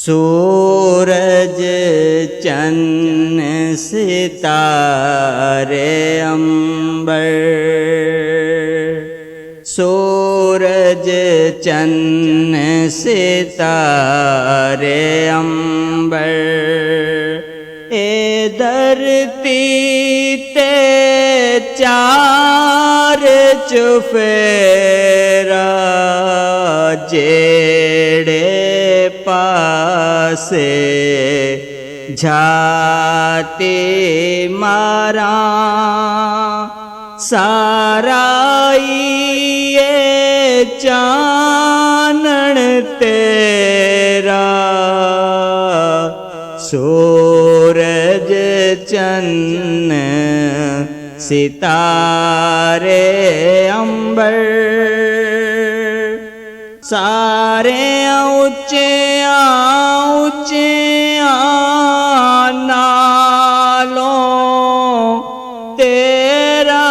सूरज चंद्र सितारे अंबर, सूरज चंद्र सितारे अंबर, ए धरती ते चार चुफेरा जेड़े पासे जाते मारा सारा ये चानन तेरा, सूरज चंद्र सितारे अंबर, सारे ऊंचे ऊंचे नालों तेरा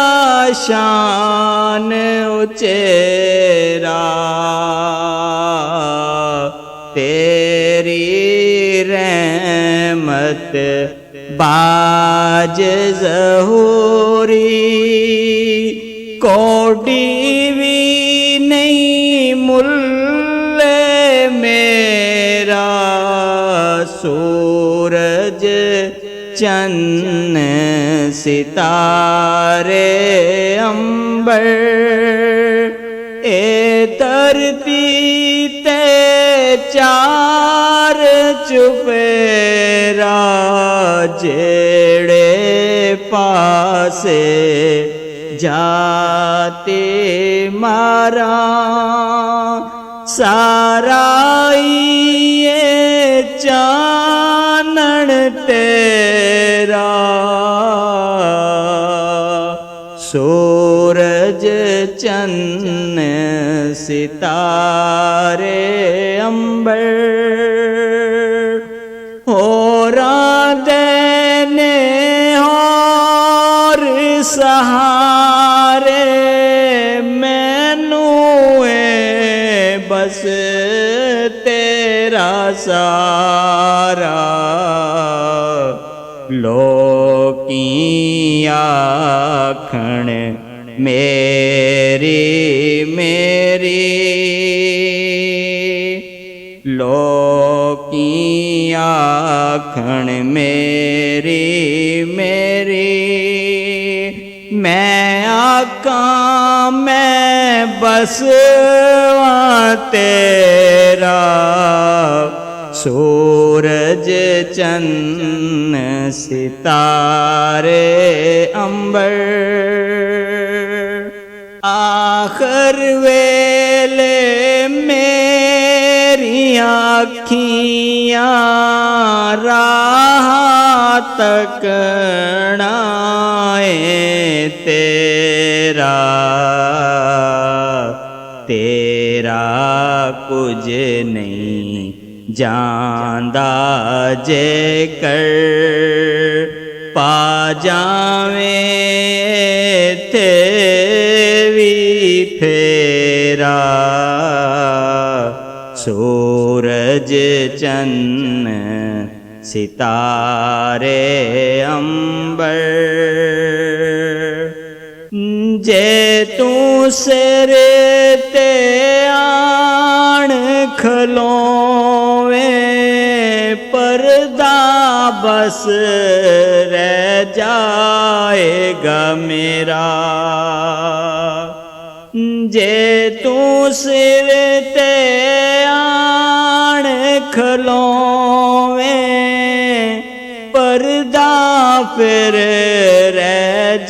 शान उचेरा, तेरी रहमत बाज ज़हूरी, कोडी भी नहीं मुल्ले मेरा, सूरज चंद्र सितारे अंबर, ए धरती ते चार चुफेरा जेड़े पासे जाते मारा सारा ये चानन तेरा, सूरज चंद्र सितारे अंबर, होरा देने और सहारे मैनू बस तेरा सारा, लोकी आखण मेरी मेरी, लोकी आखण मेरी मेरी, मैं आका मैं बसवा तेरा, सूरज चंद्र सितारे अंबर, आखिर वेले मेरी आखियाँ राह तकनाए तेरा, तेरा कुछ नहीं जांदा जे कर पा जावे थे भी फेरा, सूरज चंद्र सितारे अंबर, जे तू सिर ते आन खलोवे पर्दा बस रह जाएगा मेरा, जे तू सिर ते आन खलोवे पर्दा फिर रह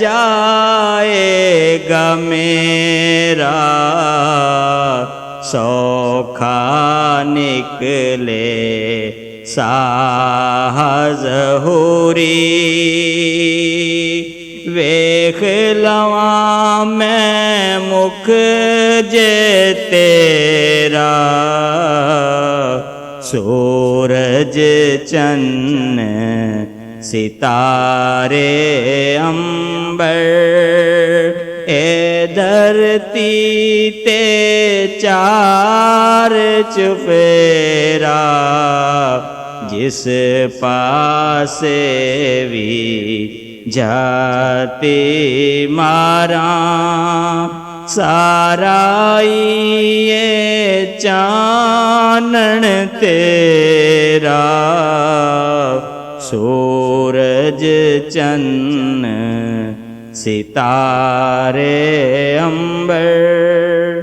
जाएगा मेरा, सौखा निकले साह ज़हूरी, वेख लवा मैं मुख जे तेरा, सूरज चंद्र सितारे अंबर, ए धरती ते चार चुफेरा ਜਿਸ ਪਾਸੇ ਵੀ ਜਾਤੀ ਮਾਰਾਂ ਸਾਰਾ ਇਹ ਚਾਨਣ ਤੇਰਾ ਸੂਰਜ ਚੰਨ ਸਿਤਾਰੇ ਅੰਬਰ